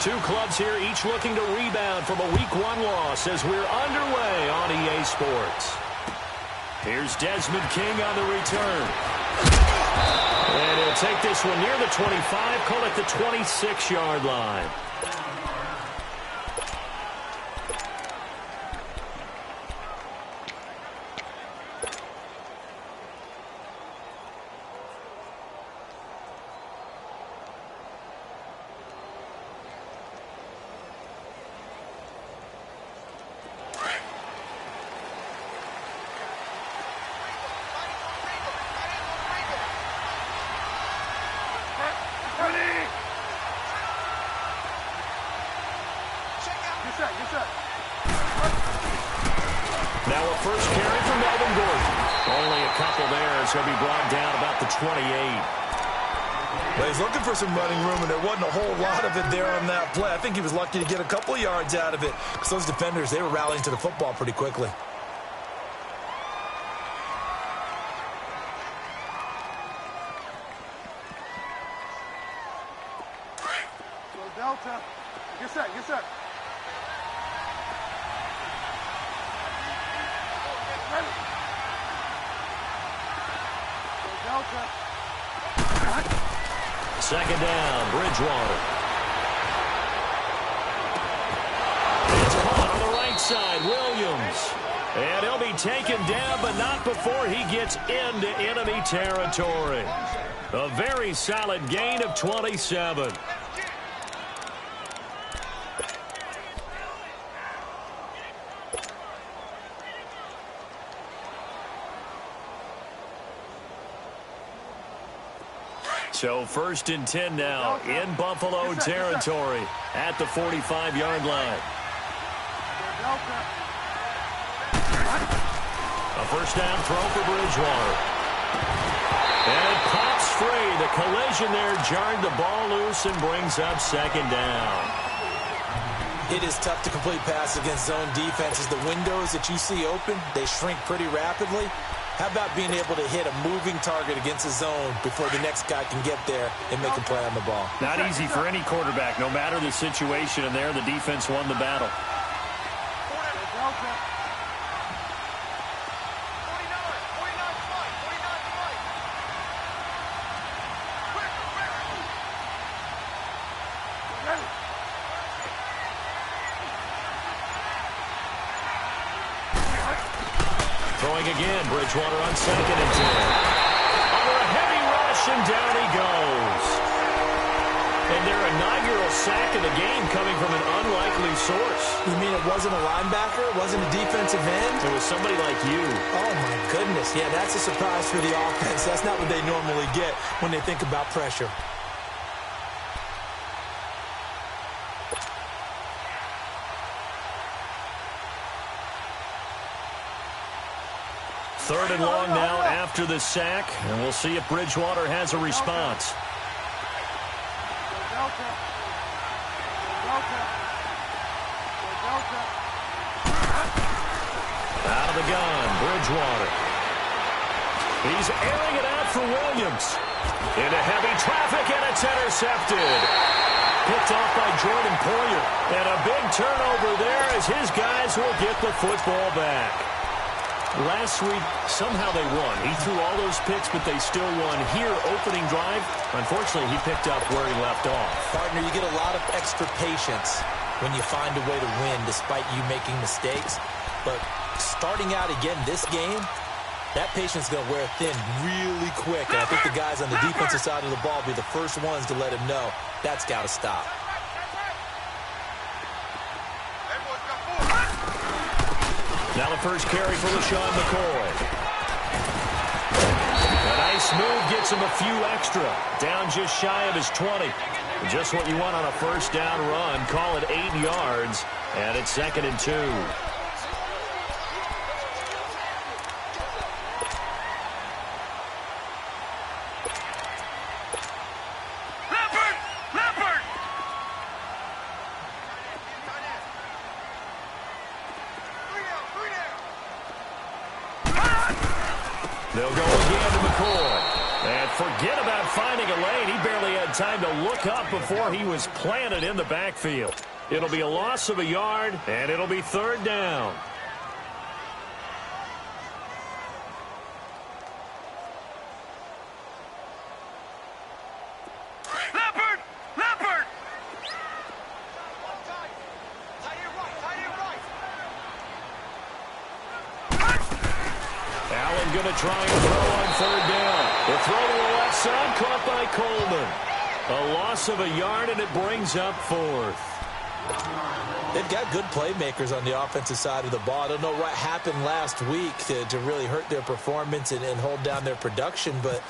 Two clubs here, each looking to rebound from a Week 1 loss as we're underway on EA Sports. Here's Desmond King on the return. And he'll take this one near the 25, call it the 26-yard line. Now a first carry from Melvin Gordon. Only a couple there as he'll be brought down about the 28. Well, he's looking for some running room, and there wasn't a whole lot of it there on that play. I think he was lucky to get a couple of yards out of it because those defenders, they were rallying to the football pretty quickly. Delta, get set, get set. Delta. Second down, Bridgewater. It's caught on the right side, Williams. And he'll be taken down, but not before he gets into enemy territory. A very solid gain of 27. So first and 10 now in Buffalo territory at the 45-yard line. A first down throw for Bridgewater. And it pops free. The collision there jarred the ball loose and brings up second down. It is tough to complete passes against zone defenses. The windows that you see open, they shrink pretty rapidly. How about being able to hit a moving target against a zone before the next guy can get there and make a play on the ball? Not easy for any quarterback, no matter the situation, and there the defense won the battle. Throwing again, Bridgewater on second and 10. Under a heavy rush, and down he goes. And their inaugural sack of the game coming from an unlikely source. You mean it wasn't a linebacker? It wasn't a defensive end? It was somebody like you. Oh, my goodness. Yeah, that's a surprise for the offense. That's not what they normally get when they think about pressure. Third and long now after the sack, and we'll see if Bridgewater has a response. Out of the gun, Bridgewater. He's airing it out for Williams. Into heavy traffic, and it's intercepted. Picked off by Jordan Poyer. And a big turnover there as his guys will get the football back. Last week, somehow they won. He threw all those picks, but they still won. Here, opening drive, unfortunately, he picked up where he left off. Partner, you get a lot of extra patience when you find a way to win despite you making mistakes. But starting out again this game, that patience is going to wear thin really quick. And I think the guys on the defensive side of the ball will be the first ones to let him know that's got to stop. Now the first carry for LaShawn McCoy. A nice move gets him a few extra. Down just shy of his 20. Just what you want on a first down run. Call it 8 yards. And it's second and 2. They'll go again to McCoy. And forget about finding a lane. He barely had time to look up before he was planted in the backfield. It'll be a loss of a yard, and it'll be third down. Going to try and throw on third down. The throw to the left side, caught by Coleman. A loss of a yard, and it brings up fourth. They've got good playmakers on the offensive side of the ball. I don't know what happened last week to really hurt their performance and hold down their production, but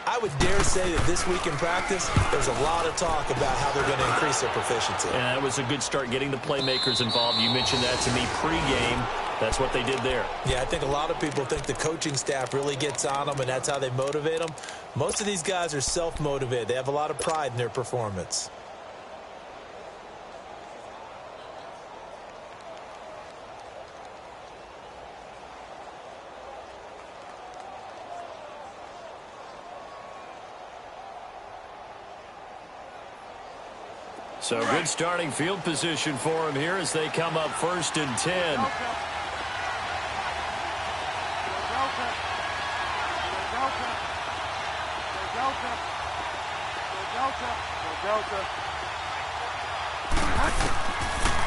I would dare say that this week in practice, there's a lot of talk about how they're going to increase their proficiency. And that was a good start getting the playmakers involved. You mentioned that to me pregame. That's what they did there. Yeah, I think a lot of people think the coaching staff really gets on them, and that's how they motivate them. Most of these guys are self-motivated. They have a lot of pride in their performance. So good starting field position for him here as they come up 1st and 10.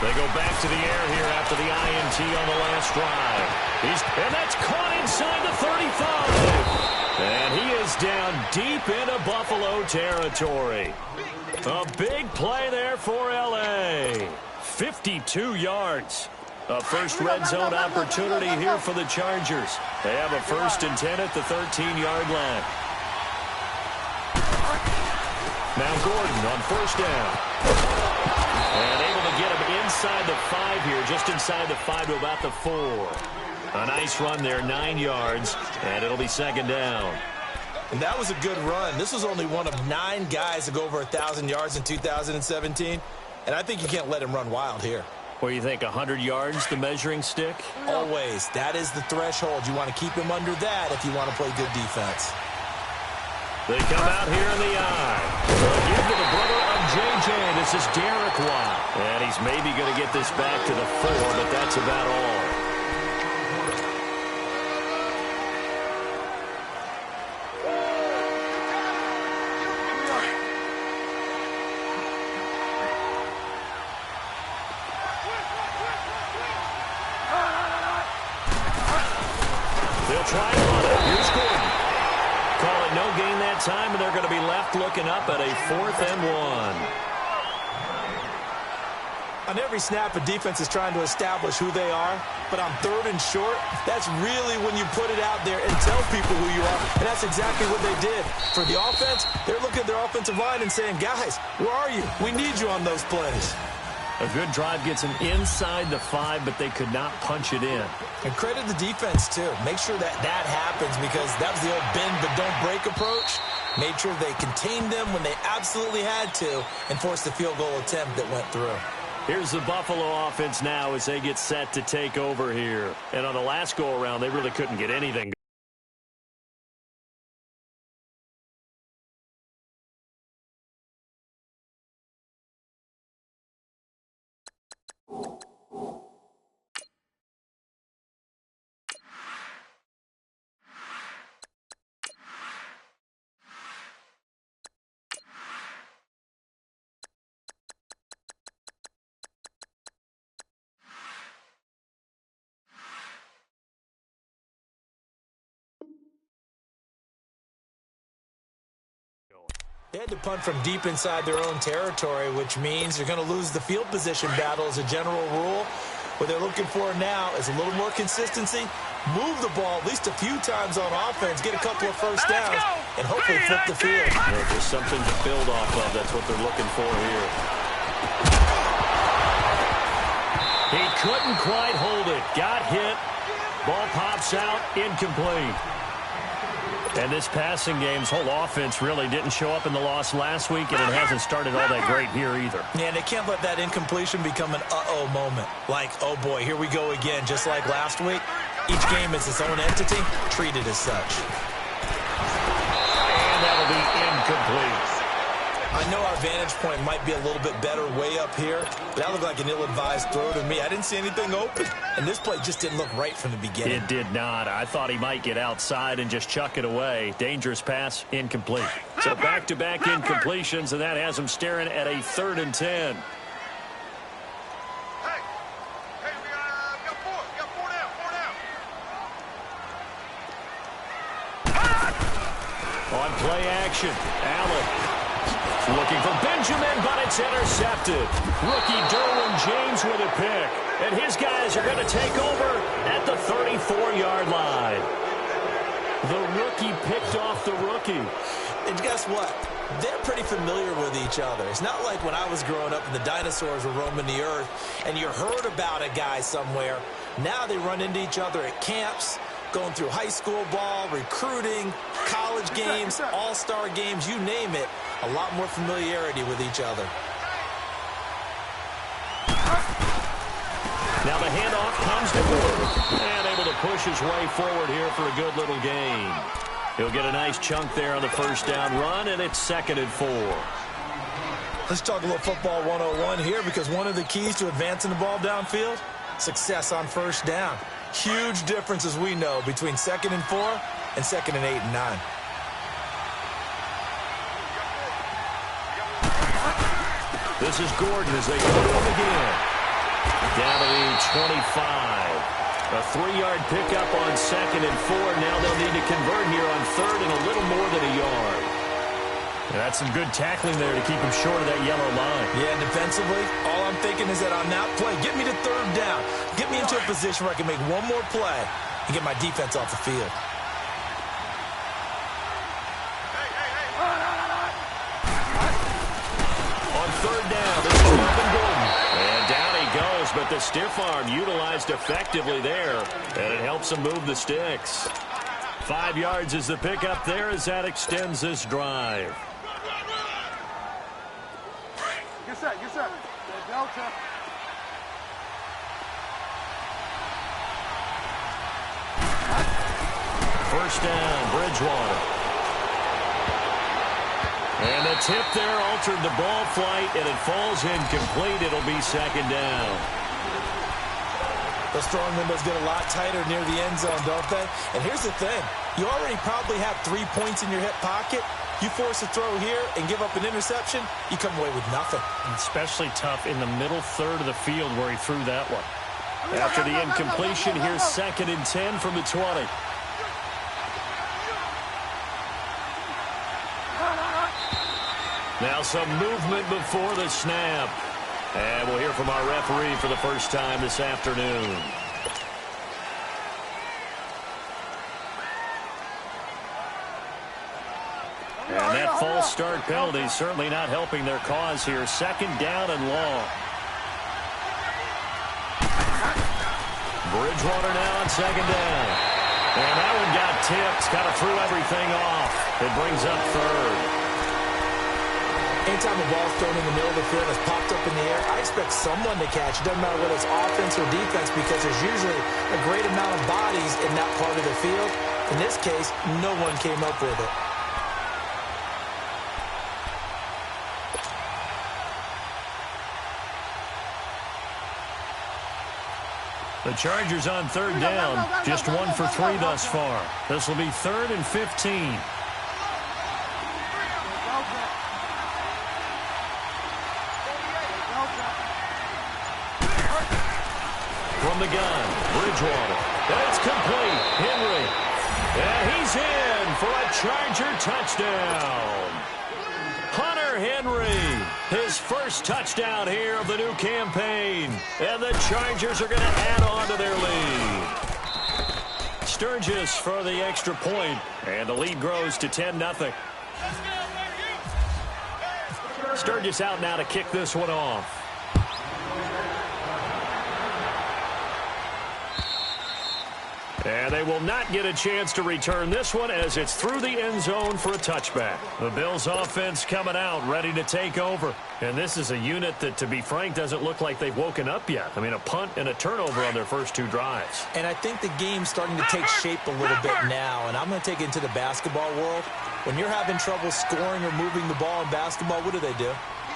They go back to the air here after the INT on the last drive. And that's caught inside the 35. And he is down deep into Buffalo territory. A big play there for L.A. 52 yards. A first red zone opportunity here for the Chargers. They have a 1st and 10 at the 13-yard line. Now Gordon on 1st down. And able to get him inside the 5 here, just inside the 5 to about the 4. A nice run there, 9 yards, and it'll be 2nd down. And that was a good run. This was only one of 9 guys to go over 1,000 yards in 2017, and I think you can't let him run wild here. What do you think, 100 yards, the measuring stick? Always. That is the threshold. You want to keep him under that if you want to play good defense. They come out here in the eye. Again to the brother of J.J. This is Derek Watt. And he's maybe going to get this back to the 4, but that's about all. They'll try and run it. Here's Gordon. Call it no gain that time, and they're going to be left looking up at a 4th and 1. On every snap, a defense is trying to establish who they are, but on 3rd and short, that's really when you put it out there and tell people who you are, and that's exactly what they did. For the offense, they're looking at their offensive line and saying, guys, where are you? We need you on those plays. A good drive gets them inside the 5, but they could not punch it in. And credit the defense, too. Make sure that that happens because that was the old bend but don't break approach. Made sure they contained them when they absolutely had to and forced the field goal attempt that went through. Here's the Buffalo offense now as they get set to take over here. And on the last go-around, they really couldn't get anything. They had to punt from deep inside their own territory, which means you're going to lose the field position battle as a general rule. What they're looking for now is a little more consistency, move the ball at least a few times on offense, get a couple of first downs, and hopefully flip the field. Yeah, just something to build off of. That's what they're looking for here. He couldn't quite hold it. Got hit. Ball pops out. Incomplete. And this passing game's whole offense really didn't show up in the loss last week, and it hasn't started all that great here either. Yeah, they can't let that incompletion become an uh-oh moment. Like, oh boy, here we go again, just like last week. Each game is its own entity, treated as such. And that incomplete. I know our vantage point might be a little bit better way up here, but that looked like an ill-advised throw to me. I didn't see anything open, and this play just didn't look right from the beginning. It did not. I thought he might get outside and just chuck it away. Dangerous pass, incomplete. So back-to-back incompletions, and that has him staring at a 3rd and 10. On play action, Allen looking for Benjamin, but it's intercepted. Rookie Derwin James with a pick. And his guys are going to take over at the 34-yard line. The rookie picked off the rookie. And guess what? They're pretty familiar with each other. It's not like when I was growing up and the dinosaurs were roaming the earth and you heard about a guy somewhere. Now they run into each other at camps, going through high school ball, recruiting, college games, all-star games, you name it. A lot more familiarity with each other. Now the handoff comes to Gordon, and able to push his way forward here for a good little gain. He'll get a nice chunk there on the first down run, and it's 2nd and 4. Let's talk a little football 101 here, because one of the keys to advancing the ball downfield, success on first down. Huge difference, as we know, between 2nd and 4 and 2nd and 8 and 9. This is Gordon as they go to him again. Down to the 25. A 3-yard pickup on 2nd and 4. Now they'll need to convert here on 3rd and a little more than a yard. That's some good tackling there to keep him short of that yellow line. Yeah, defensively, all I'm thinking is that on that play, get me to 3rd down. Get me into a position where I can make one more play and get my defense off the field. On 3rd down, this is Melvin Gordon. And down he goes, but the stiff arm utilized effectively there, and it helps him move the sticks. 5 yards is the pickup there as that extends this drive. Get set, get set. Delta. First down, Bridgewater. And the tip there altered the ball flight, and it falls incomplete. It'll be 2nd down. Those throwing windows get a lot tighter near the end zone, don't they? And here's the thing. You already probably have 3 points in your hip pocket. You force a throw here and give up an interception, you come away with nothing. Especially tough in the middle 3rd of the field where he threw that one. After the incompletion, here's 2nd and 10 from the 20. Now some movement before the snap. And we'll hear from our referee for the first time this afternoon. And that false start penalty is certainly not helping their cause here. 2nd down and long. Bridgewater now on 2nd down. And that one got tipped. Kind of threw everything off. It brings up 3rd. Anytime a ball's thrown in the middle of the field that's popped up in the air, I expect someone to catch. It doesn't matter whether it's offense or defense, because there's usually a great amount of bodies in that part of the field. In this case, no one came up with it. The Chargers on 3rd down. Just 1 for 3 thus far. This will be 3rd and 15. From the gun, Bridgewater. And it's complete. Henry. And he's in for a Charger touchdown. Hunter Henry, his first touchdown here of the new campaign. And the Chargers are going to add on to their lead. Sturgis for the extra point, and the lead grows to 10-0. Sturgis out now to kick this one off. And they will not get a chance to return this one as it's through the end zone for a touchback. The Bills offense coming out, ready to take over. And this is a unit that, to be frank, doesn't look like they've woken up yet. I mean, a punt and a turnover on their first 2 drives. And I think the game's starting to take shape a little bit now. And I'm going to take it into the basketball world. When you're having trouble scoring or moving the ball in basketball, what do?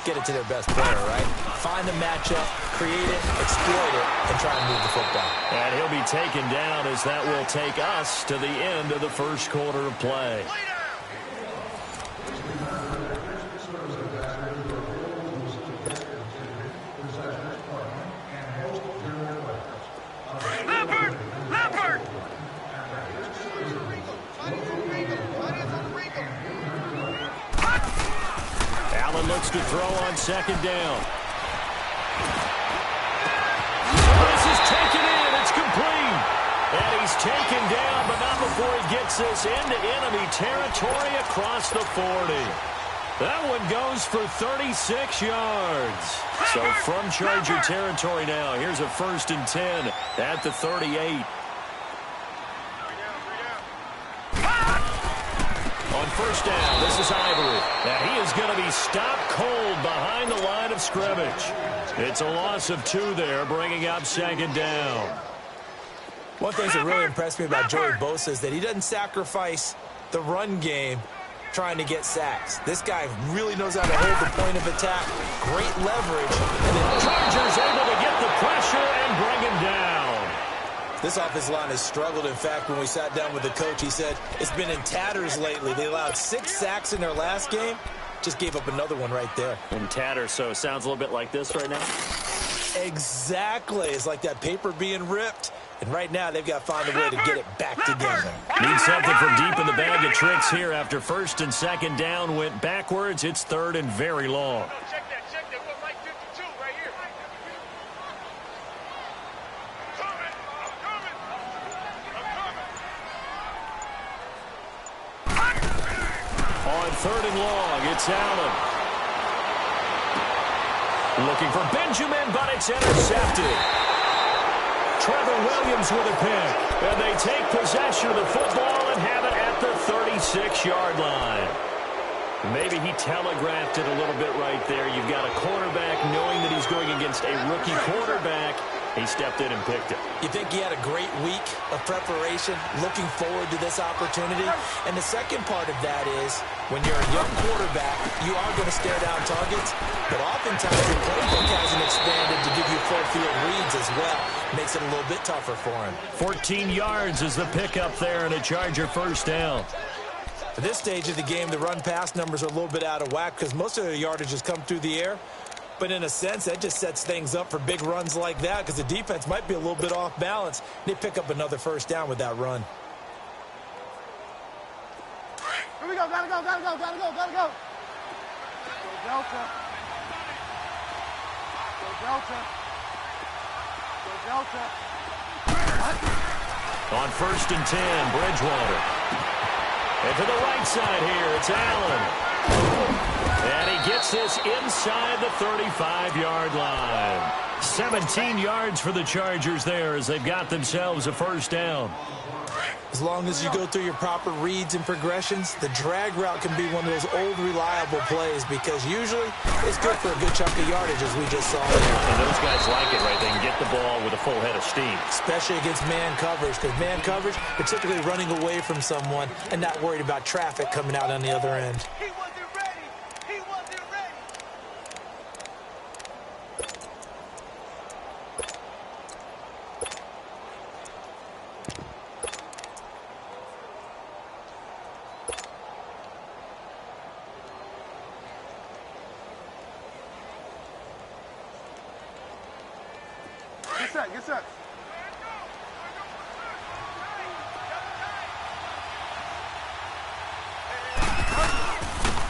Get it to their best player, right? Find a matchup, create it, exploit it, and try and move the football. And he'll be taken down as that will take us to the end of the first quarter of play. Looks to throw on second down. This is taken in. It's complete. And he's taken down, but not before he gets this into enemy territory across the 40. That one goes for 36 yards. So from Charger territory now, here's a 1st and 10 at the 38. On first down, this is Ivory. And he is going to be stopped cold behind the line of scrimmage. It's a loss of 2 there, bringing up second down. One thing that really impressed me about Joey Bosa is that he doesn't sacrifice the run game trying to get sacks. This guy really knows how to hold the point of attack. Great leverage. And the Chargers able to get the pressure and bring him down. This offensive line has struggled. In fact, when we sat down with the coach, he said it's been in tatters lately. They allowed 6 sacks in their last game. Just gave up another one right there. In tatters, so it sounds a little bit like this right now? Exactly. It's like that paper being ripped. And right now, they've got to find a way to get it back together. Need something from deep in the bag of tricks here after 1st and 2nd down went backwards. It's 3rd and very long. Check that. We're right 52 right here. On 3rd and long, it's Allen. Looking for Benjamin, but it's intercepted. Trevor Williams with a pick. And they take possession of the football and have it at the 36-yard line. Maybe he telegraphed it a little bit right there. You've got a quarterback knowing that he's going against a rookie quarterback. He stepped in and picked it. You think he had a great week of preparation, looking forward to this opportunity? And the second part of that is, when you're a young quarterback, you are going to stare down targets, but oftentimes your playbook hasn't expanded to give you full field reads as well. Makes it a little bit tougher for him. 14 yards is the pickup there and a Charger first down. At this stage of the game, the run-pass numbers are a little bit out of whack because most of their yardage has come through the air. But in a sense, that just sets things up for big runs like that because the defense might be a little bit off balance. They pick up another first down with that run. Here we go. Gotta go. Go Delta. On 1st and 10, Bridgewater. And to the right side here, it's Allen. And he gets this inside the 35-yard line. 17 yards for the Chargers there as they've got themselves a first down. As long as you go through your proper reads and progressions, the drag route can be one of those old reliable plays because usually it's good for a good chunk of yardage as we just saw there. And those guys like it, right? They can get the ball with a full head of steam. Especially against man coverage because man coverage, particularly running away from someone and not worried about traffic coming out on the other end. He wasn't ready. Get set.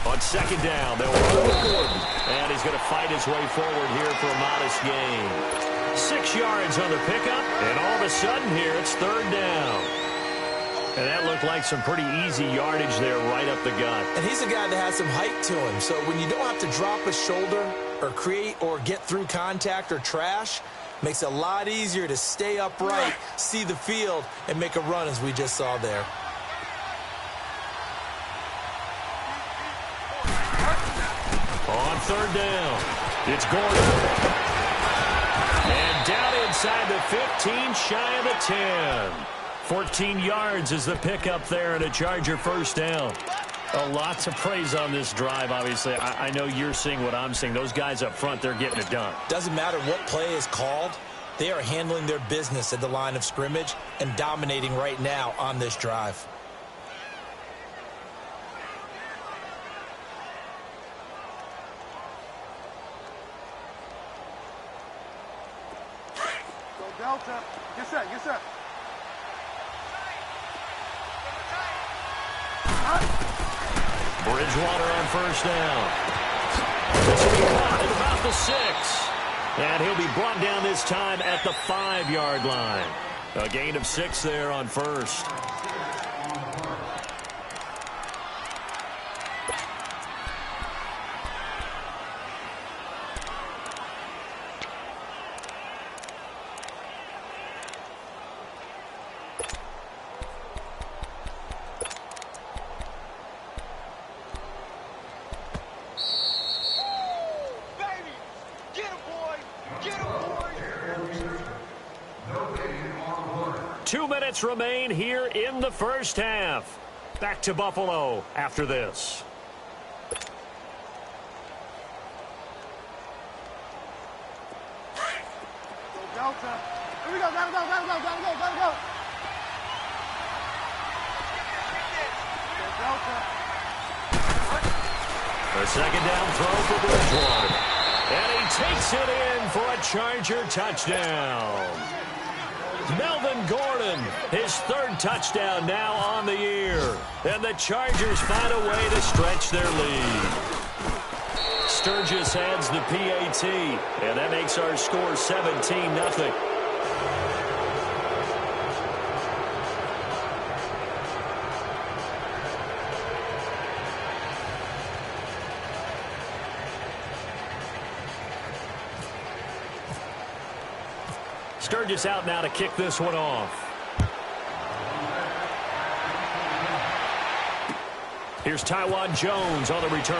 On 2nd down, they'll run with Gordon. And he's going to fight his way forward here for a modest gain. 6 yards on the pickup, and all of a sudden here, it's 3rd down. And that looked like some pretty easy yardage there right up the gut. And he's a guy that has some height to him, so when you don't have to drop a shoulder or create or get through contact or trash, Makes it a lot easier to stay upright, see the field, and make a run as we just saw there. On third down, it's Gordon. And down inside the 15, shy of the 10. 14 yards is the pickup there and a Charger first down. A lot to praise on this drive, obviously. I know you're seeing what I'm seeing. Those guys up front, they're getting it done. Doesn't matter what play is called. They are handling their business at the line of scrimmage and dominating right now on this drive. Go Delta. Get set, get set. Bridgewater on first down. This will be caught at about the 6. And he'll be brought down this time at the 5-yard line. A gain of 6 there on first. Baby! Get him, boy! Get him, boy! 2 minutes remain here in the first half. Back to Buffalo after this. Go Delta. Here we go, gotta go, gotta go, gotta go, gotta go. Go Delta. A second down throw for Bridgewater. And he takes it in for a Charger touchdown. Melvin Gordon, his 3rd touchdown now on the year. And the Chargers find a way to stretch their lead. Sturgis adds the PAT, and that makes our score 17-0. Sturgis out now to kick this one off. Here's Taiwan Jones on the return.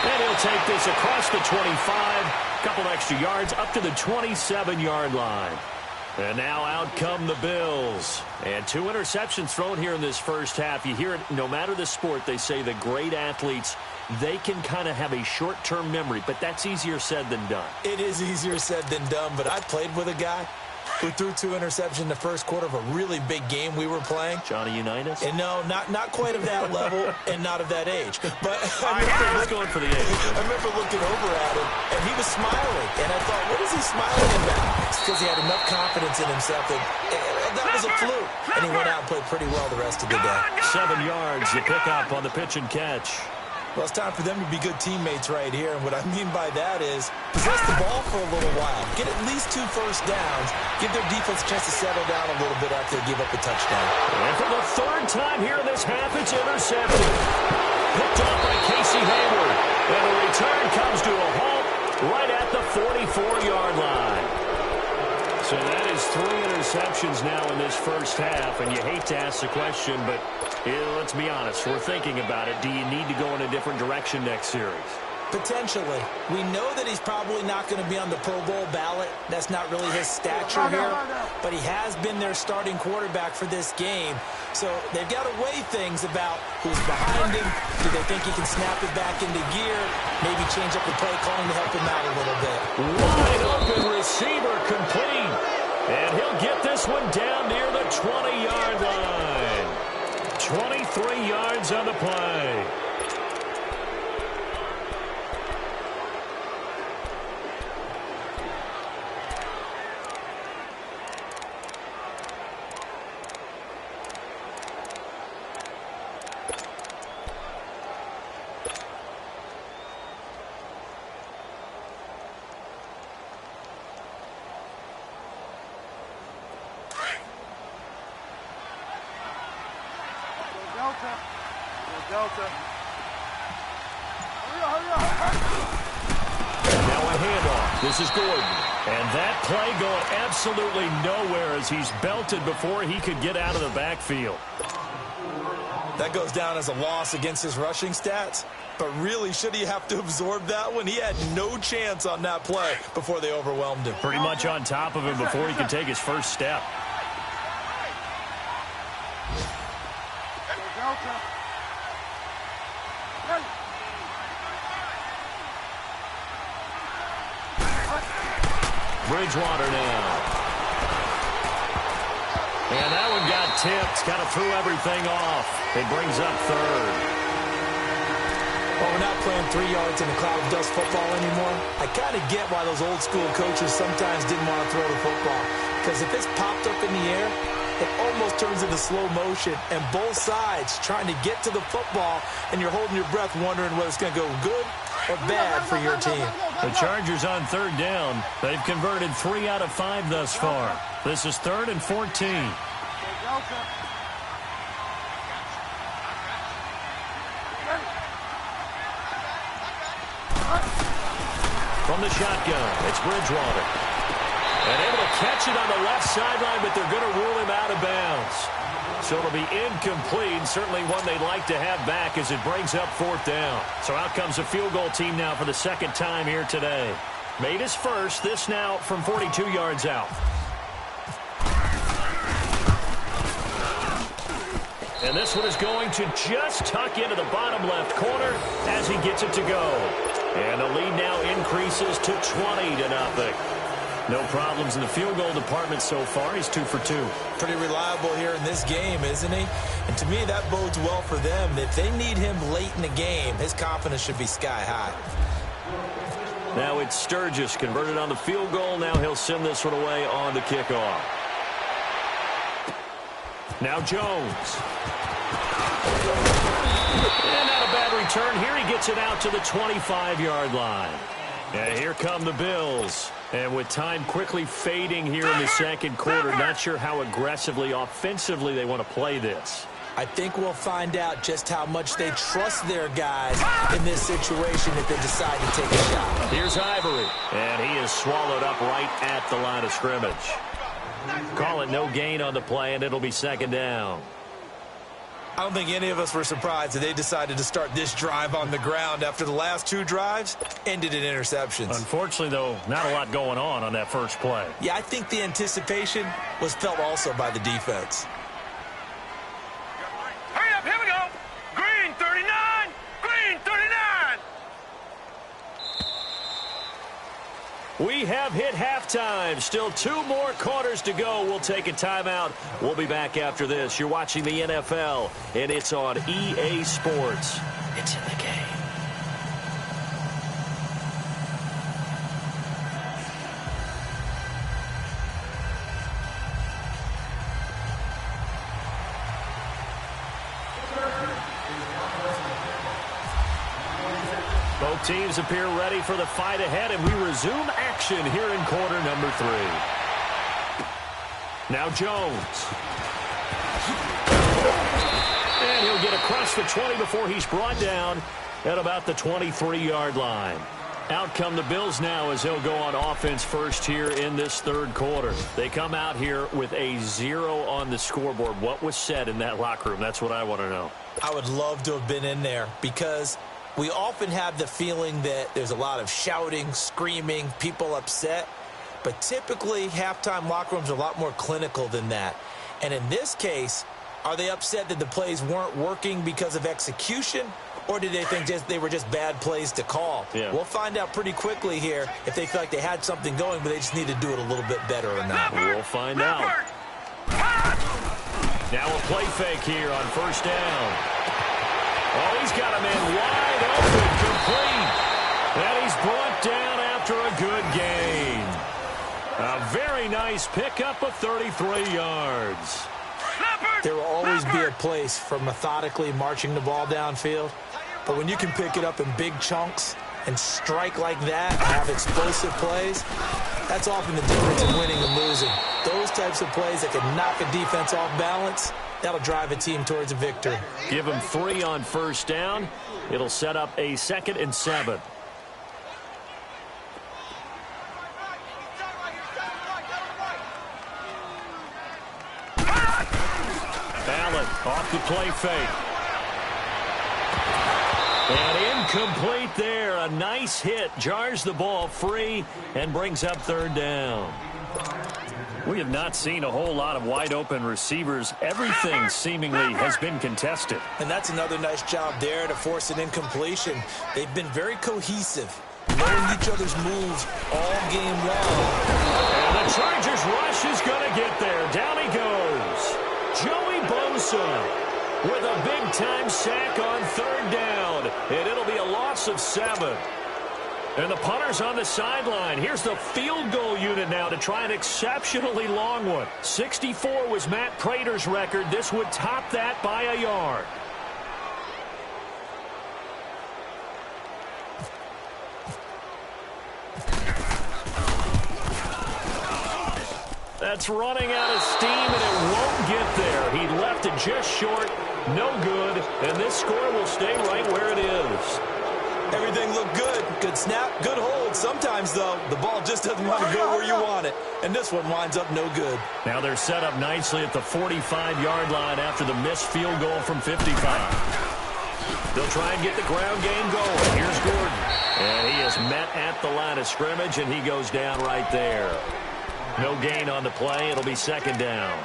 And he'll take this across the 25. Couple extra yards up to the 27-yard line. And now out come the Bills. And 2 interceptions thrown here in this first half. You hear it, no matter the sport, they say the great athletes, they can kind of have a short-term memory, but that's easier said than done. It is easier said than done, but I played with a guy who threw 2 interceptions in the first quarter of a really big game we were playing. Johnny Unitas? And no, not quite of that level and not of that age. But I was going for the age. I remember looking over at him, and he was smiling. And I thought, what is he smiling about? It's because he had enough confidence in himself that was a fluke. And he went out and played pretty well the rest of the day. 7 yards, the pickup on the pitch and catch. Well, it's time for them to be good teammates right here. And what I mean by that is possess the ball for a little while. Get at least 2 first downs. Give their defense a chance to settle down a little bit after they give up a touchdown. And for the 3rd time here in this half, it's intercepted. Picked off by Casey Hayward. And the return comes to a halt right at the 44-yard line. So that is 3 interceptions now in this first half. And you hate to ask the question, but let's be honest. We're thinking about it. Do you need to go in a different direction next series? Potentially. We know that he's probably not going to be on the Pro Bowl ballot. That's not really his stature here. But he has been their starting quarterback for this game. So they've got to weigh things about who's behind him. Do they think he can snap it back into gear? Maybe change up the play calling to help him out a little bit. Wide open receiver complete. And he'll get this one down near the 20-yard line. 23 yards on the play. Delta. Go Delta. Hurry up, hurry up, hurry up. Now a handoff. This is Gordon. And that play going absolutely nowhere as he's belted before he could get out of the backfield. That goes down as a loss against his rushing stats. But really, should he have to absorb that one? He had no chance on that play before they overwhelmed him. Pretty much on top of him before he could take his first step. Bridgewater now. And that one got tipped. Kind of threw everything off. It brings up third. Well, we're not playing 3 yards in a cloud of dust football anymore. I kind of get why those old school coaches sometimes didn't want to throw the football. Because if it's popped up in the air, it almost turns into slow motion. And both sides trying to get to the football, and you're holding your breath wondering whether it's going to go good or bad for your team. The Chargers on third down. They've converted 3 out of 5 thus far. This is 3rd and 14. From the shotgun, it's Bridgewater. And able to catch it on the left sideline, but they're going to rule him out of bounds. So it'll be incomplete, certainly one they'd like to have back as it brings up 4th down. So out comes a field goal team now for the 2nd time here today. Made his first, this now from 42 yards out. And this one is going to just tuck into the bottom left corner as he gets it to go. And the lead now increases to 20-0. No problems in the field goal department so far. He's 2 for 2. Pretty reliable here in this game, isn't he? And to me, that bodes well for them. If they need him late in the game, his confidence should be sky high. Now it's Sturgis converted on the field goal. Now he'll send this one away on the kickoff. Now Jones. And not a bad return. Here he gets it out to the 25-yard line. And here come the Bills. And with time quickly fading here in the 2nd quarter, not sure how aggressively, offensively they want to play this. I think we'll find out just how much they trust their guys in this situation if they decide to take a shot. Here's Ivory. And he is swallowed up right at the line of scrimmage. Call it no gain on the play, and it'll be 2nd down. I don't think any of us were surprised that they decided to start this drive on the ground after the last 2 drives ended in interceptions. Unfortunately, though, not a lot going on that first play. Yeah, I think the anticipation was felt also by the defense. Hurry up, here we go. Green 39, green 39. We have hit halftime. Still 2 more quarters to go. We'll take a timeout. We'll be back after this. You're watching the NFL, and it's on EA Sports. It's in the game. Both teams appear ready for the fight ahead, and we resume action here in quarter number 3. Now Jones. And he'll get across the 20 before he's brought down at about the 23-yard line. Out come the Bills now as they'll go on offense first here in this 3rd quarter. They come out here with a 0 on the scoreboard. What was said in that locker room? That's what I want to know. I would love to have been in there because we often have the feeling that there's a lot of shouting, screaming, people upset. But typically, halftime locker rooms are a lot more clinical than that. And in this case, are they upset that the plays weren't working because of execution? Or did they think they were just bad plays to call? Yeah. We'll find out pretty quickly here if they feel like they had something going, but they just need to do it a little bit better or not. We'll find out. Now a play fake here on 1st down. Oh, he's got a man wide open, complete. And he's brought down after a good gain. A very nice pickup of 33 yards. There will always be a place for methodically marching the ball downfield. But when you can pick it up in big chunks and strike like that and have explosive plays, that's often the difference in winning and losing. Those types of plays that can knock a defense off balance, that'll drive a team towards a victory. Give him 3 on 1st down. It'll set up a 2nd and 7. Allen off the play fake. And incomplete there. A nice hit. Jars the ball free and brings up third down. We have not seen a whole lot of wide-open receivers. Everything seemingly has been contested. And that's another nice job there to force an incompletion. They've been very cohesive, knowing each other's moves all game long. And the Chargers rush is going to get there. Down he goes. Joey Bosa with a big-time sack on third down. And it'll be a loss of 7. And the punter's on the sideline. Here's the field goal unit now to try an exceptionally long one. 64 was Matt Prater's record. This would top that by a yard. That's running out of steam, and it won't get there. He left it just short. No good. And this score will stay right where it is. Everything looked good. Good snap, good hold. Sometimes, though, the ball just doesn't want to go where you want it. And this one winds up no good. Now they're set up nicely at the 45-yard line after the missed field goal from 55. They'll try and get the ground game going. Here's Gordon. And he is met at the line of scrimmage, and he goes down right there. No gain on the play. It'll be second down.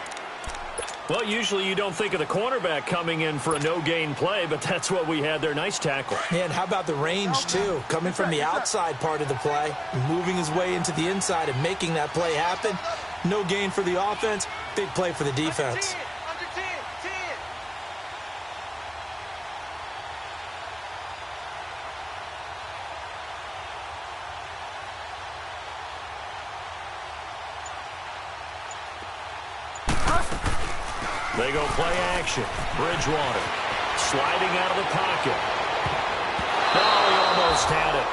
Well, usually you don't think of the cornerback coming in for a no-gain play, but that's what we had there. Nice tackle. And how about the range, too? Coming from the outside part of the play, moving his way into the inside and making that play happen. No gain for the offense, big play for the defense. They go play action. Bridgewater sliding out of the pocket. Oh, he almost had it.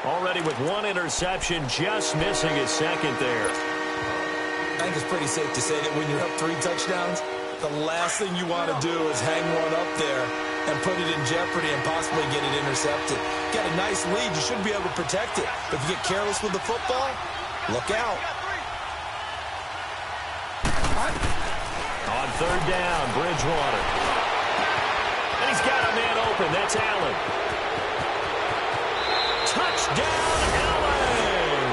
Already with one interception, just missing his second there. I think it's pretty safe to say that when you're up 3 touchdowns, the last thing you want to do is hang one up there and put it in jeopardy and possibly get it intercepted. Got a nice lead. You should be able to protect it. But if you get careless with the football, look out. On third down, Bridgewater. And he's got a man open. That's Allen. Touchdown, Allen!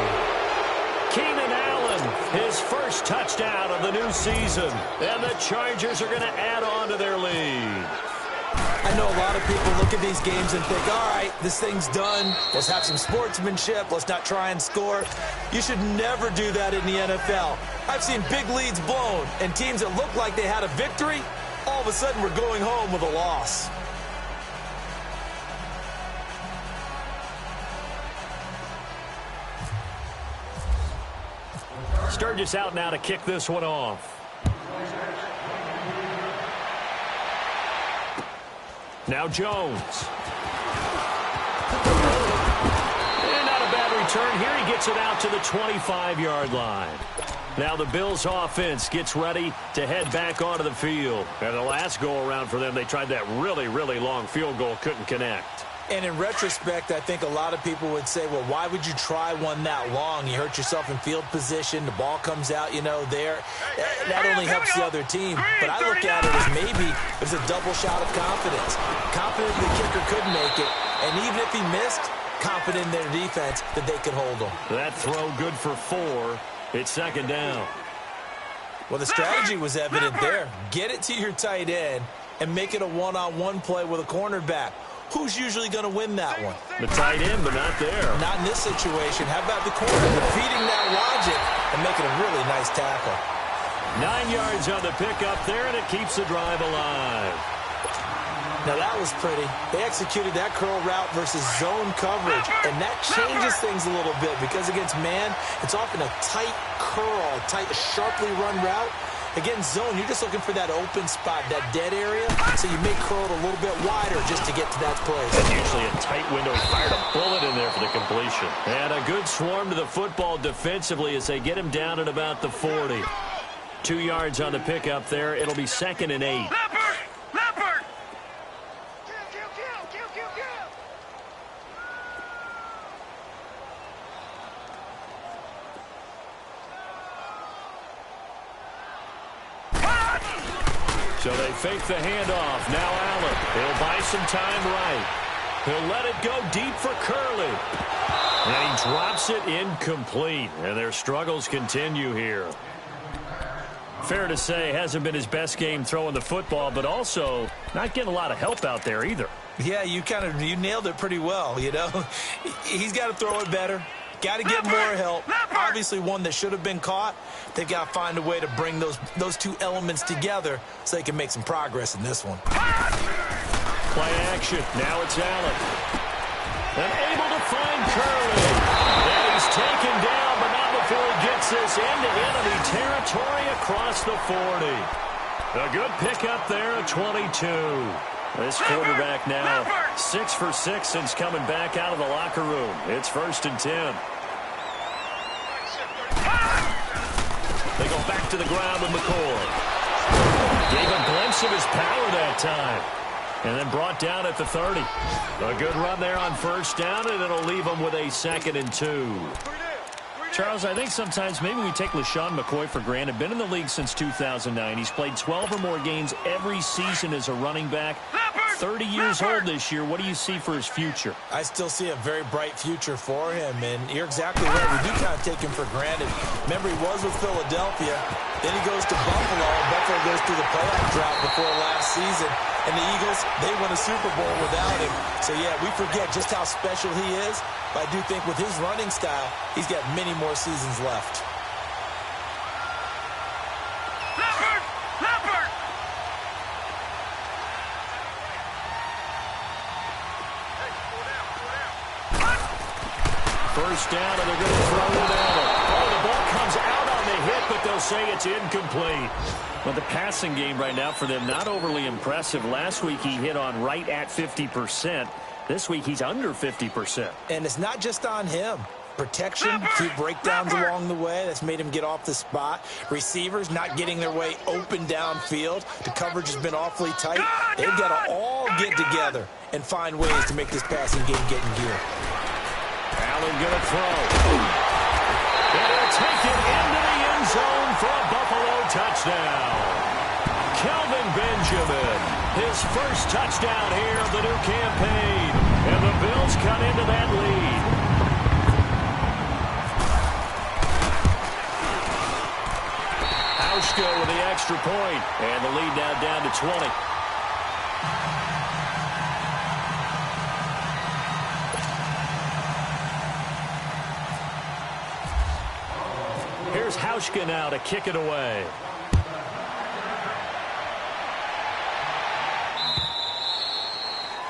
Keenan Allen, his first touchdown of the new season. And the Chargers are going to add on to their lead. I know a lot of people look at these games and think, all right, this thing's done. Let's have some sportsmanship. Let's not try and score. You should never do that in the NFL. I've seen big leads blown, and teams that look like they had a victory, all of a sudden we're going home with a loss. Sturgis out now to kick this one off. Now Jones. And not a bad return here. He gets it out to the 25-yard line. Now the Bills offense gets ready to head back onto the field. And the last go-around for them, they tried that really, really long field goal, couldn't connect. And in retrospect, I think a lot of people would say, well, why would you try one that long? You hurt yourself in field position. The ball comes out, there. That only helps the other team. But I look at it as maybe there's a double shot of confidence. Confident the kicker could make it. And even if he missed, confident in their defense that they could hold him. That throw good for 4. It's second down. Well, the strategy was evident there. Get it to your tight end and make it a one-on-one play with a cornerback. Who's usually going to win that one? The tight end, but not there. Not in this situation. How about the corner defeating that logic and making a really nice tackle? 9 yards on the pickup there, and it keeps the drive alive. Now, that was pretty. They executed that curl route versus zone coverage, and that changes things a little bit because against man, it's often a tight curl, tight, sharply run route. Against zone, you're just looking for that open spot, that dead area, so you may curl it a little bit wider just to get to that place. That's usually a tight window. Fired a bullet in there for the completion. And a good swarm to the football defensively as they get him down at about the 40. 2 yards on the pickup there. It'll be second and 8. Leopard! So they fake the handoff. Now Allen. He'll buy some time right. He'll let it go deep for Curley. And he drops it incomplete. And their struggles continue here. Fair to say, hasn't been his best game throwing the football, but also not getting a lot of help out there either. Yeah, you nailed it pretty well, you know. He's got to throw it better. Got to get more help. Obviously one that should have been caught. They've got to find a way to bring those two elements together so they can make some progress in this one. Play action. Now it's Allen. And able to find Curley. And he's taken down, but not before he gets this into enemy territory across the 40. A good pickup there at 22. This quarterback now 6 for 6 since coming back out of the locker room. It's 1st and 10. They go back to the ground with McCoy. Gave a glimpse of his power that time. And then brought down at the 30. A good run there on 1st down, and it'll leave them with a 2nd and 2. Charles, I think sometimes maybe we take LaShawn McCoy for granted. Been in the league since 2009. He's played 12 or more games every season as a running back. 30 years old this year. What do you see for his future? I still see a very bright future for him, and you're exactly right. We do kind of take him for granted. Remember, he was with Philadelphia. Then he goes to Buffalo. Buffalo goes through the playoff drought before last season. And the Eagles, they won a Super Bowl without him. So, yeah, we forget just how special he is. But I do think with his running style, he's got many more seasons left. First down, and they're going to throw it at him. Oh, the ball comes out on the hit, but they'll say it's incomplete. Well, the passing game right now for them, not overly impressive. Last week he hit on right at 50%. This week he's under 50%. And it's not just on him. Protection, a few breakdowns along the way. That's made him get off the spot. Receivers not getting their way open downfield. The coverage has been awfully tight. They've got to all get together and find ways to make this passing game get in gear. Allen going to throw. And he'll take it into the end zone for a Buffalo touchdown. Kelvin Benjamin, his first touchdown here of the new campaign. And the Bills cut into that lead. Hauschka with the extra point. And the lead now down to 20. Here's Hauschka now to kick it away.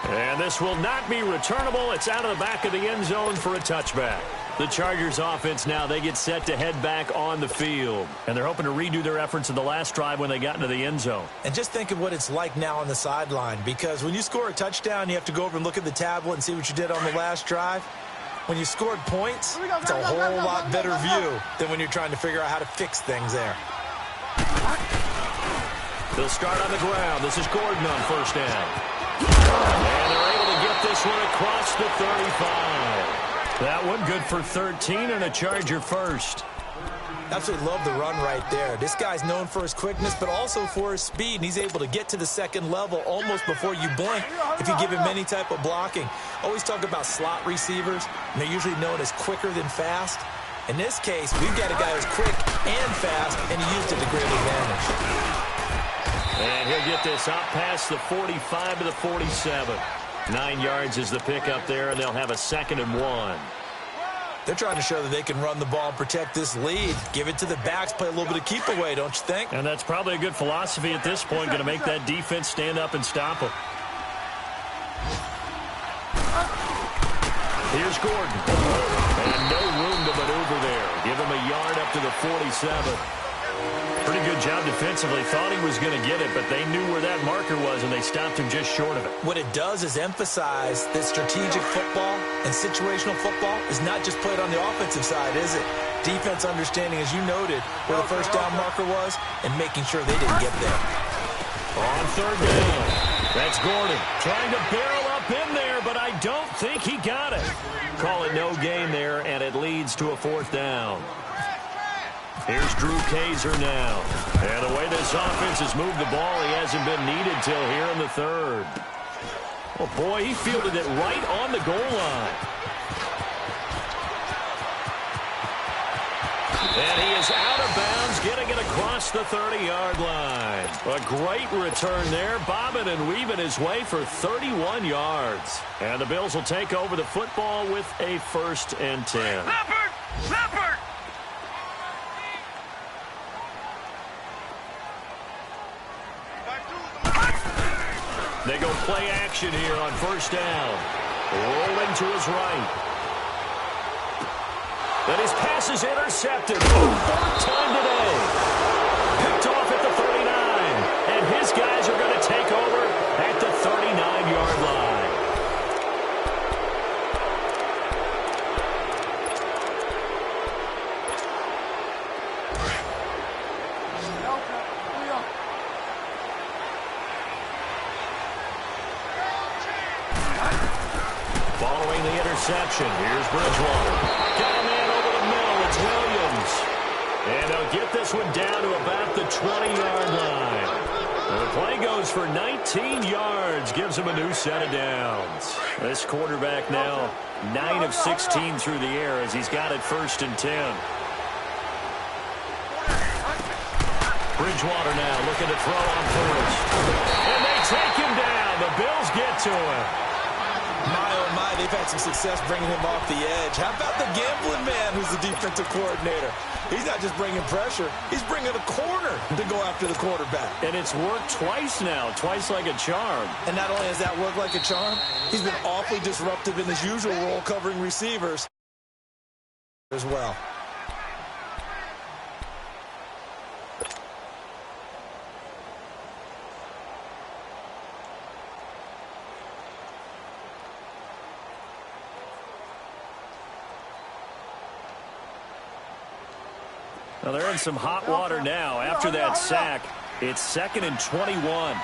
And this will not be returnable. It's out of the back of the end zone for a touchback. The Chargers offense now, they get set to head back on the field. And they're hoping to redo their efforts of the last drive when they got into the end zone. And just think of what it's like now on the sideline. Because when you score a touchdown, you have to go over and look at the tablet and see what you did on the last drive. When you scored points, it's a whole lot better view than when you're trying to figure out how to fix things there. They'll start on the ground. This is Gordon on first down. And they're able to get this one across the 35. That one good for 13 and a Charger first. Absolutely love the run right there. This guy's known for his quickness, but also for his speed, and he's able to get to the second level almost before you blink if you give him any type of blocking. Always talk about slot receivers, and they're usually known as quicker than fast. In this case, we've got a guy who's quick and fast, and he used it to great advantage. And he'll get this out past the 45 to the 47. 9 yards is the pickup there, and they'll have a 2nd and 1. They're trying to show that they can run the ball and protect this lead. Give it to the backs, play a little bit of keep away, don't you think? And that's probably a good philosophy at this point, going to make that defense stand up and stop them. Here's Gordon. And no room to maneuver there. Give him a yard up to the 47. Pretty good job defensively. Thought he was going to get it, but they knew where that marker was, and they stopped him just short of it. What it does is emphasize that strategic football and situational football is not just played on the offensive side, is it? Defense understanding, as you noted, where the first down marker was and making sure they didn't get there. On third down, that's Gordon trying to barrel up in there, but I don't think he got it. Call it no gain there, and it leads to a 4th down. Here's Drew Kaiser now. And the way this This offense has moved the ball. He hasn't been needed till here in the third. Oh, boy, he fielded it right on the goal line. And he is out of bounds, getting it across the 30-yard line. A great return there, bobbing and weaving his way for 31 yards. And the Bills will take over the football with a 1st and 10. Leopard! Leopard! They go play action here on 1st down. Rolling to his right. And his pass is intercepted. 4th time today. Picked off at the 39. And his guys are going to take over at the 39-yard line. Following the interception, here's Bridgewater. Got a man over the middle. It's Williams. And they'll get this one down to about the 20-yard line. And the play goes for 19 yards. Gives him a new set of downs. This quarterback now 9 of 16 through the air as he's got it 1st and 10. Bridgewater now looking to throw on 1st. And they take him down. The Bills get to him. My, oh my, they've had some success bringing him off the edge. How about the gambling man who's the defensive coordinator? He's not just bringing pressure. He's bringing a corner to go after the quarterback. And it's worked twice now, twice like a charm. And not only has that worked like a charm, he's been awfully disruptive in his usual role covering receivers as well. Now they're in some hot water now. After that sack, it's 2nd and 21.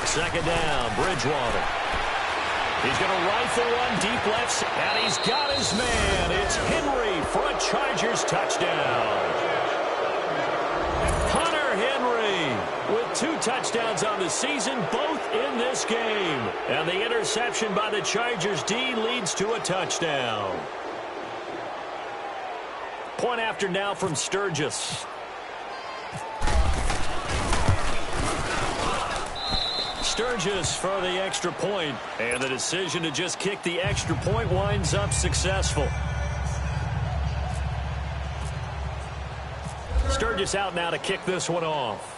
Second down, Bridgewater. He's going to rifle one deep left, and he's got his man. It's Henry for a Chargers touchdown. With 2 touchdowns on the season, both in this game. And the interception by the Chargers D leads to a touchdown. Point after now from Sturgis. Sturgis for the extra point. And the decision to just kick the extra point winds up successful. Sturgis out now to kick this one off.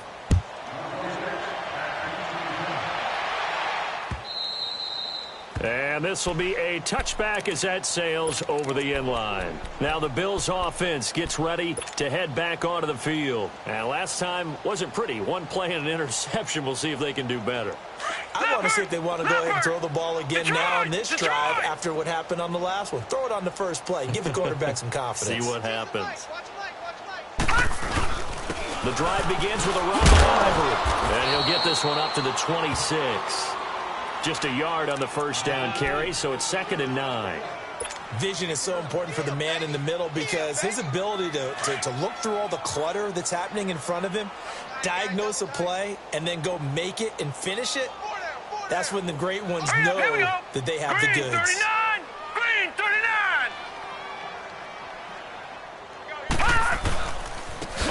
And this will be a touchback as that sails over the end line. Now the Bills offense gets ready to head back onto the field. And last time wasn't pretty. One play and an interception. We'll see if they can do better. I want to see if they want to go ahead and throw the ball again now on this drive after what happened on the last one. Throw it on the first play. Give the quarterback some confidence. See what happens. The drive begins with a run by Ivory. And he'll get this one up to the 26. Just a yard on the 1st down carry, so it's 2nd and 9. Vision is so important for the man in the middle because his ability to look through all the clutter that's happening in front of him, diagnose a play, and then go make it and finish it, that's when the great ones know that they have the goods. 39! Green 39!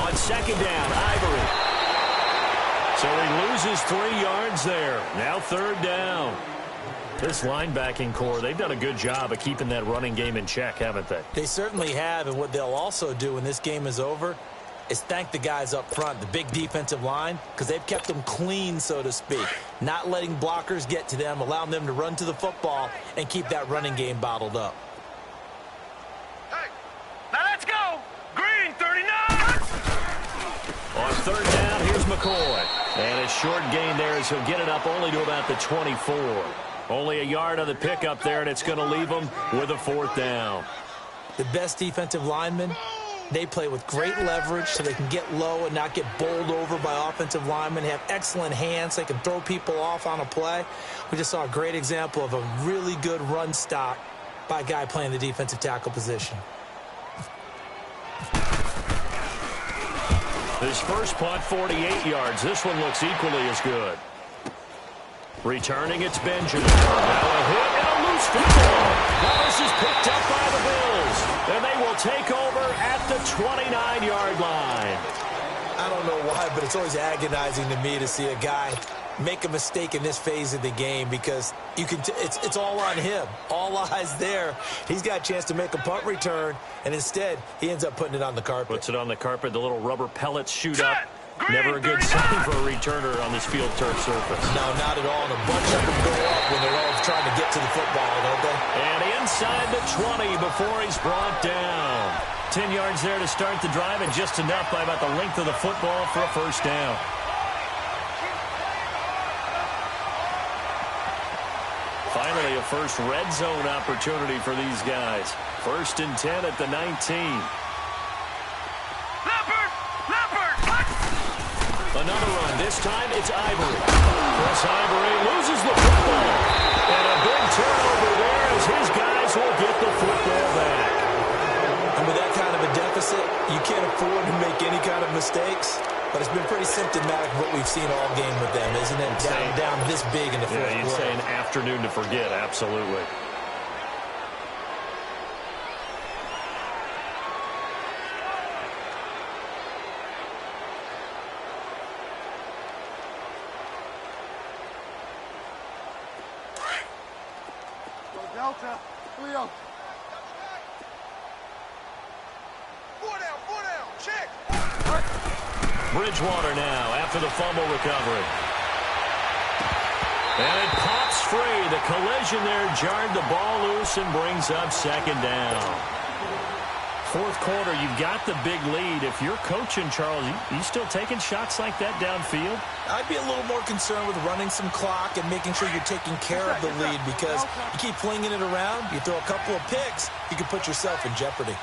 On 2nd down, Ivory. So he loses 3 yards there. Now 3rd down. This linebacking core, they've done a good job of keeping that running game in check, haven't they? They certainly have, and what they'll also do when this game is over is thank the guys up front, the big defensive line, because they've kept them clean, so to speak. Not letting blockers get to them, allowing them to run to the football and keep that running game bottled up. Hey, now let's go! Green 39! On 3rd down, here's McCoy. And a short gain there as he'll get it up only to about the 24. Only a yard on the pickup there, and it's going to leave him with a 4th down. The best defensive lineman They play with great leverage so they can get low and not get bowled over by offensive linemen. They have excellent hands. They can throw people off on a play. We just saw a great example of a really good run stop by a guy playing the defensive tackle position. His first punt, 48 yards. This one looks equally as good. Returning, it's Benjamin. Now a hit and a loose football. Now this is picked up by the Bills. And they will take over at the 29-yard line. I don't know why, but it's always agonizing to me to see a guy make a mistake in this phase of the game because you can it's all on him. All eyes there. He's got a chance to make a punt return, and instead he ends up putting it on the carpet. Puts it on the carpet. The little rubber pellets shoot up. Never a good sign for a returner on this field turf surface. No, not at all. And a bunch of them go up when they're all trying to get to the football, don't they? And inside the 20 before he's brought down. 10 yards there to start the drive, and just enough by about the length of the football for a first down. Finally, a first red zone opportunity for these guys. 1st and 10 at the 19. Another run. This time it's Ivory. Chris Ivory loses the football. And a big turnover there as his guys will get the football back. And with that kind of a deficit, you can't afford to make any kind of mistakes. But it's been pretty symptomatic of what we've seen all game with them, isn't it? Down this big in the fourth quarter. Yeah, you'd say an afternoon to forget. Absolutely. Delta, Leo. 4 down, check. Bridgewater now after the fumble recovery. And it pops free. The collision there jarred the ball loose and brings up 2nd down. 4th quarter, you've got the big lead. If you're coaching, Charles, you still taking shots like that downfield? I'd be a little more concerned with running some clock and making sure you're taking care of the lead because you keep flinging it around, you throw a couple of picks, you can put yourself in jeopardy.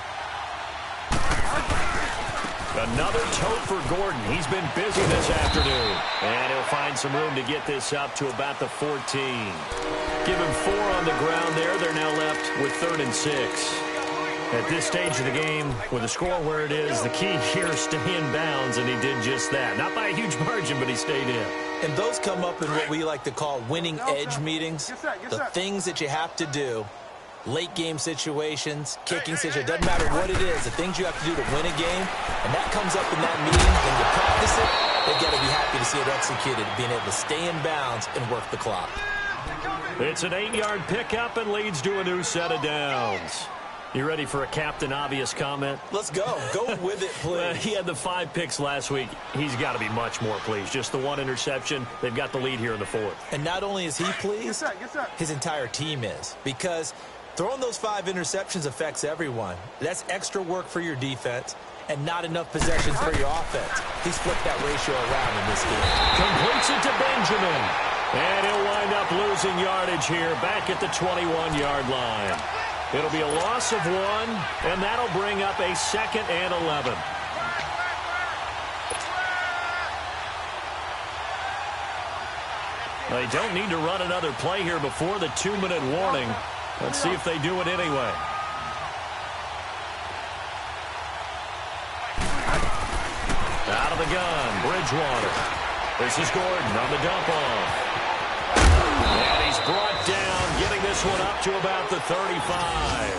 Another tote for Gordon. He's been busy this afternoon. And he'll find some room to get this up to about the 14. Give him 4 on the ground there. They're now left with 3rd and 6. At this stage of the game, with the score where it is, the key here is stay in bounds, and he did just that. Not by a huge margin, but he stayed in. And those come up in what we like to call winning edge meetings. The things that you have to do, late game situations, kicking situations, doesn't matter what it is, the things you have to do to win a game, and that comes up in that meeting, and you practice it, they've got to be happy to see it executed, being able to stay in bounds and work the clock. It's an 8-yard pickup and leads to a new set of downs. You ready for a Captain Obvious comment? Let's go. Go with it, please. Well, he had the 5 picks last week. He's got to be much more pleased. Just the 1 interception. They've got the lead here in the 4th. And not only is he pleased, his entire team is. Because throwing those 5 interceptions affects everyone. That's extra work for your defense and not enough possessions for your offense. He's flipped that ratio around in this game. Completes it to Benjamin. And he'll wind up losing yardage here back at the 21-yard line. It'll be a loss of 1, and that'll bring up a 2nd and 11. They don't need to run another play here before the 2-minute warning. Let's see if they do it anyway. Out of the gun, Bridgewater. This is Gordon on the dump off. And he's brought down, getting this one up to about the 35.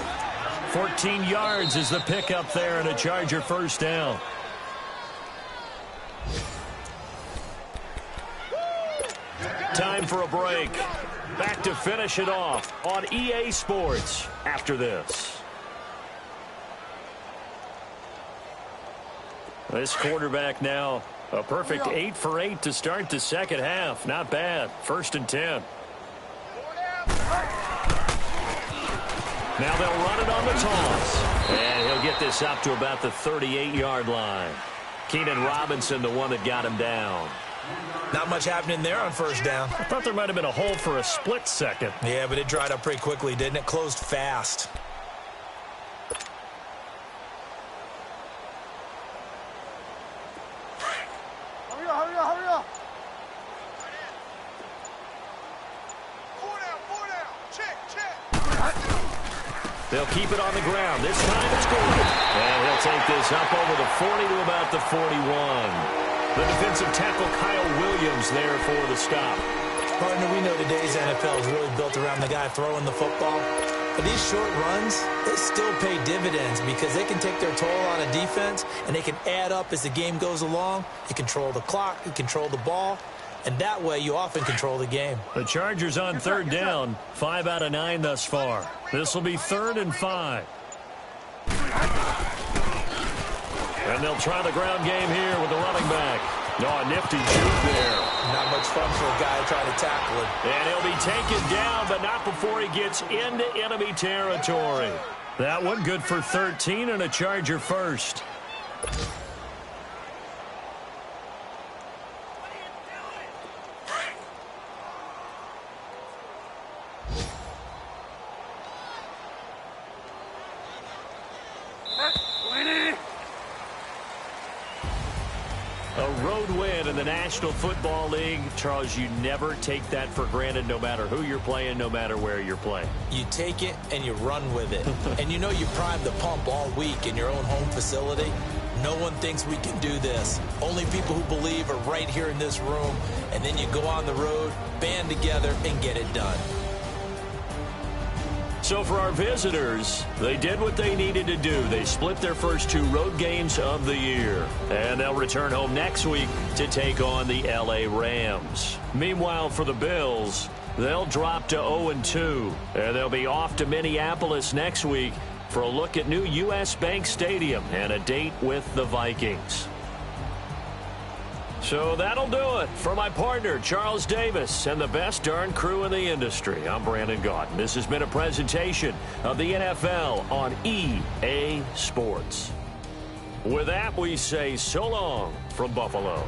14 yards is the pickup there, and a Charger first down. Time for a break. Back to finish it off on EA Sports after this. This quarterback now, a perfect 8 for 8 to start the second half. Not bad. 1st and 10. Now they'll run it on the toss. And he'll get this up to about the 38-yard line. Keenan Robinson, the one that got him down. Not much happening there on 1st down. I thought there might have been a hole for a split second. Yeah, but it dried up pretty quickly, didn't it? Closed fast. They'll keep it on the ground. This time it's good. And he'll take this up over the 40 to about the 41. The defensive tackle Kyle Williams there for the stop. Partner, we know today's NFL is really built around the guy throwing the football. But these short runs, they still pay dividends because they can take their toll on a defense, and they can add up as the game goes along. You control the clock, you control the ball, and that way you often control the game. The Chargers on third down, 5 out of 9 thus far. This will be 3rd and 5. And they'll try the ground game here with the running back. Oh, a nifty juke there. Not much fun for a guy trying to tackle him. And he'll be taken down, but not before he gets into enemy territory. That one good for 13 and a Charger first. A road win in the National Football League. Charles, you never take that for granted no matter who you're playing, no matter where you're playing. You take it and you run with it. And you know you primed the pump all week in your own home facility. No one thinks we can do this. Only people who believe are right here in this room. And then you go on the road, band together, and get it done. So for our visitors, they did what they needed to do. They split their first 2 road games of the year. And they'll return home next week to take on the LA Rams. Meanwhile, for the Bills, they'll drop to 0-2. And they'll be off to Minneapolis next week for a look at new U.S. Bank Stadium and a date with the Vikings. So that'll do it for my partner, Charles Davis, and the best darn crew in the industry. I'm Brandon Gaudin. This has been a presentation of the NFL on EA Sports. With that, we say so long from Buffalo.